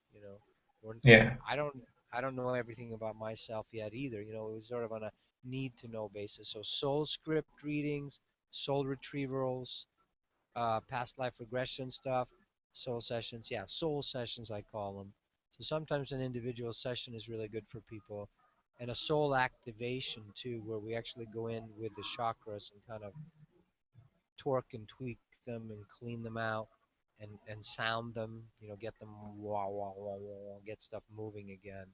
Or Yeah. I don't I don't know everything about myself yet either. It was sort of on a need to know basis. So soul script readings, soul retrievals, past life regression stuff, soul sessions. Yeah, soul sessions I call them. So sometimes an individual session is really good for people, and a soul activation too, where we actually go in with the chakras and kind of torque and tweak them and clean them out and sound them. Get them wah wah wah wah, get stuff moving again.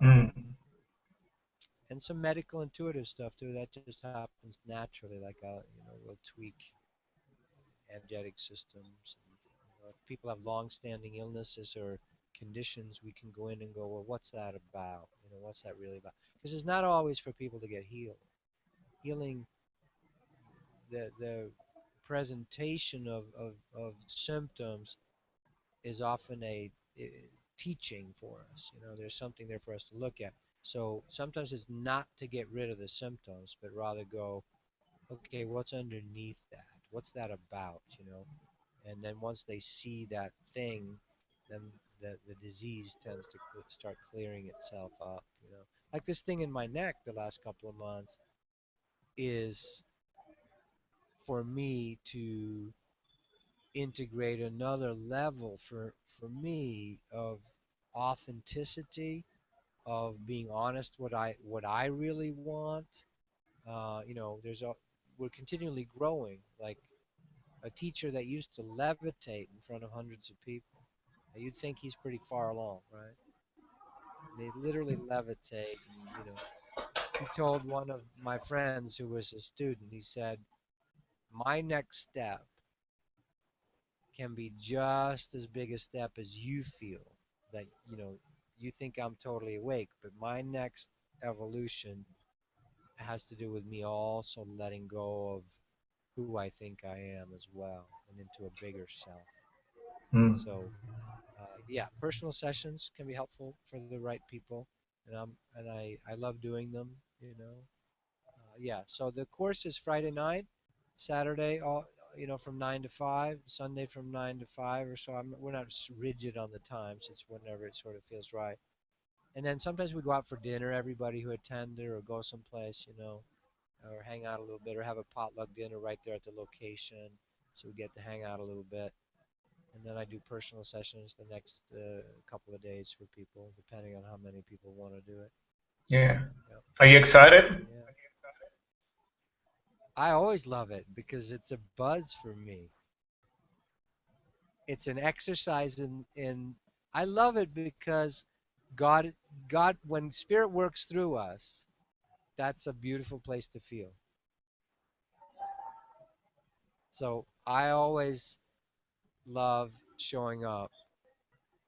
Um, Mm. and some medical intuitive stuff too. That just happens naturally. Like we'll tweak energetic systems. And, if people have long-standing illnesses or conditions, we can go in and go, well, what's that about? What's that really about? Because it's not always for people to get healed. Healing, the presentation of symptoms is often a teaching for us. There's something there for us to look at. So sometimes it's not to get rid of the symptoms, but rather go, okay, what's underneath that? What's that about? And then once they see that thing, then the disease tends to start clearing itself up. Like this thing in my neck the last couple of months is for me to integrate another level for me of authenticity, of being honest what I really want. We're continually growing. Like a teacher that used to levitate in front of hundreds of people. You'd think he's pretty far along, right? And they literally levitate. And, he told one of my friends who was a student, he said, my next step can be just as big a step as you feel that, you think I'm totally awake, but my next evolution has to do with me also letting go of who I think I am as well and into a bigger self. Mm. So yeah, personal sessions can be helpful for the right people, and I love doing them. Yeah. So the course is Friday night, Saturday, all from 9 to 5, Sunday from 9 to 5 or so. We're not rigid on the times. It's whenever it sort of feels right. And then sometimes we go out for dinner, everybody who attended, or go someplace, or hang out a little bit, or have a potluck dinner right there at the location, so we get to hang out a little bit. And then I do personal sessions the next couple of days for people, depending on how many people want to do it. Yeah. Yep. Are you excited? Yeah. I always love it because it's a buzz for me. It's an exercise in I love it because God God when spirit works through us, that's a beautiful place to feel. So I always love showing up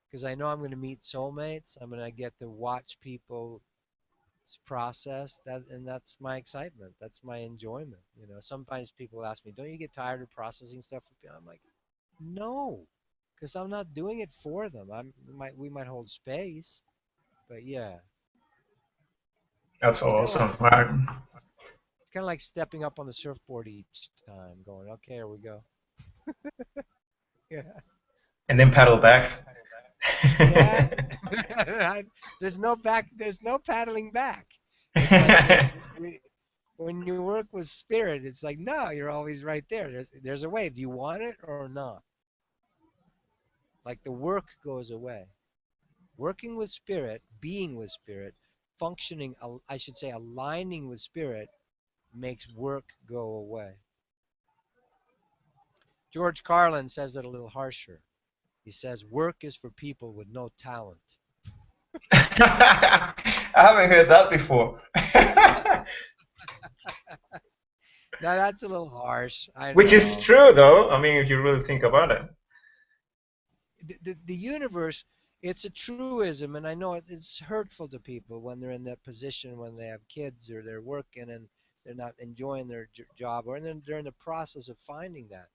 because I know I'm going to meet soulmates. I'm going to get to watch people process that, and that's my excitement. That's my enjoyment. Sometimes people ask me, "Don't you get tired of processing stuff?" I'm like, "No, because I'm not doing it for them. We might hold space. But yeah, That's it's kind of like awesome. Right. it's kind of like stepping up on the surfboard each time, going, okay, here we go. Yeah, And then paddle back. yeah. There's no paddling back. It's like when you work with spirit, it's like no, you're always right there. There's a way. Do you want it or not? Like the work goes away. Working with spirit, being with spirit, functioning, I should say, aligning with spirit makes work go away. George Carlin says it a little harsher. He says work is for people with no talent. I haven't heard that before. Now that's a little harsh. I Which is know. true, though. I mean, if you really think about it. The universe, it's a truism, and I know it's hurtful to people when they're in that position when they have kids or they're working and they're not enjoying their job, or then they're in the process of finding that.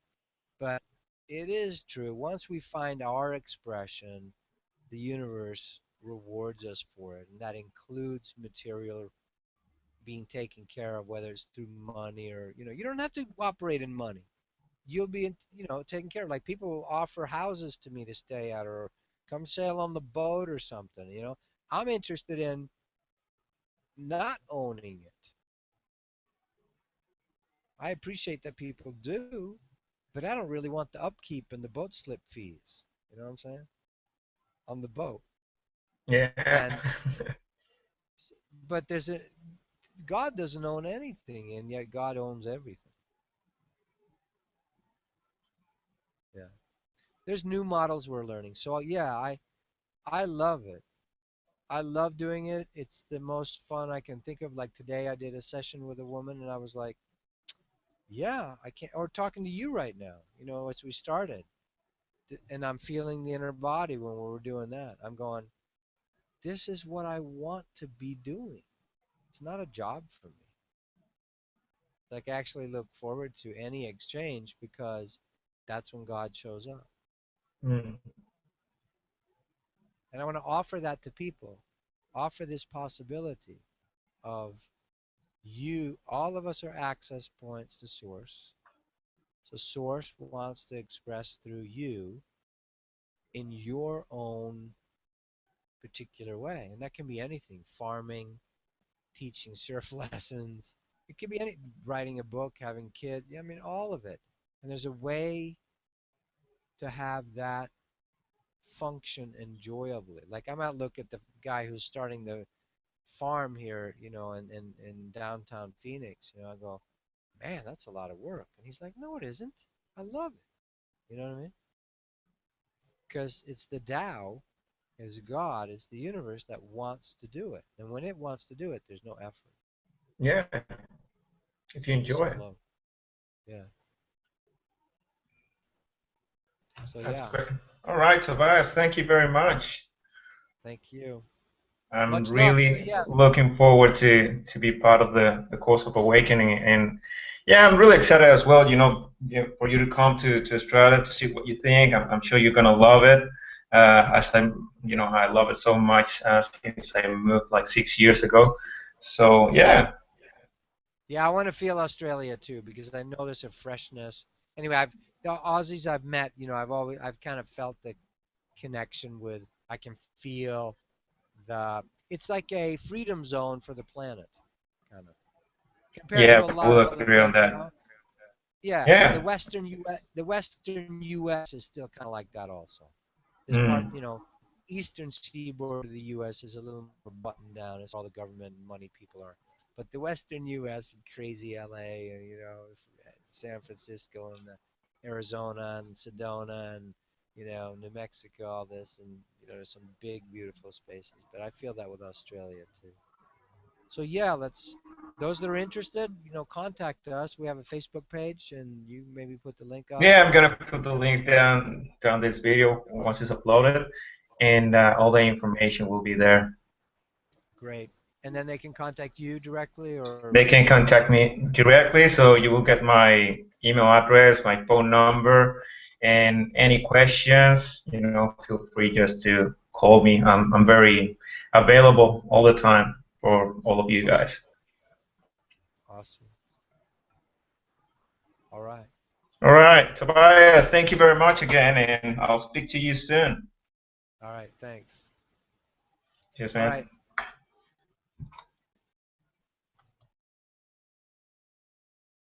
But it is true. Once we find our expression, the universe rewards us for it, and that includes material being taken care of, whether it's through money or you don't have to operate in money. You'll be taken care of. Like people will offer houses to me to stay at, or come sail on the boat or something. I'm interested in not owning it. I appreciate that people do, but I don't really want the upkeep and the boat slip fees. You know what I'm saying? On the boat. Yeah. And but there's a God doesn't own anything, and yet God owns everything. Yeah. There's new models we're learning. So yeah, I love it. I love doing it. It's the most fun I can think of. Like today, I did a session with a woman, and I was like, "Yeah, I can't." Or talking to you right now, as we started, and I'm feeling the inner body when we were doing that. I'm going, "This is what I want to be doing. It's not a job for me. Like, I actually look forward to any exchange because that's when God shows up, Mm. and I want to offer that to people. Offer this possibility of all of us are access points to source. So source wants to express through you in your own particular way. And that can be anything: farming, teaching surf lessons. It could be writing a book, having kids. I mean, all of it. And there's a way to have that function enjoyably. Like I'm out look at the guy who's starting the farm here, in downtown Phoenix. I go, man, that's a lot of work. And he's like, no, it isn't. I love it. You know what I mean? Because it's the Tao, is God, is the universe that wants to do it. And when it wants to do it, there's no effort. Yeah. If you It's just enjoy it. flow. Yeah. So That's yeah, great. All right, Tobias, thank you very much. thank you. I'm Much love. So really yeah, looking forward to be part of the course of awakening, and yeah, I'm really excited as well. For you to come to Australia to see what you think. I'm sure you're gonna love it. As I love it so much since I moved like 6 years ago. So yeah, yeah, yeah. I want to feel Australia too because I know there's a freshness. Anyway, the Aussies I've met, I've kind of felt the connection with. I can feel the. It's like a freedom zone for the planet, kind of compared to yeah, a I lot will of other agree on places. that. Yeah, and Yeah. The Western U.S. is still kind of like that also. There's Mm. Eastern seaboard of the U.S. is a little more buttoned down as all the government and money people are. But the Western U.S. with crazy L.A. and San Francisco and Arizona and Sedona and New Mexico, all this, and there's some big beautiful spaces. But I feel that with Australia too. So yeah, let's those that are interested, contact us. We have a Facebook page, and you maybe put the link up. Yeah, I'm gonna put the link down this video once it's uploaded, and all the information will be there. Great. And then they can contact you directly, or They can contact me directly, so you will get my email address, my phone number, and any questions, feel free just call me. I'm very available all the time for all of you guys. Awesome. All right. All right, Tobias, thank you very much again, and I'll speak to you soon. All right. Thanks. Cheers, All man. right.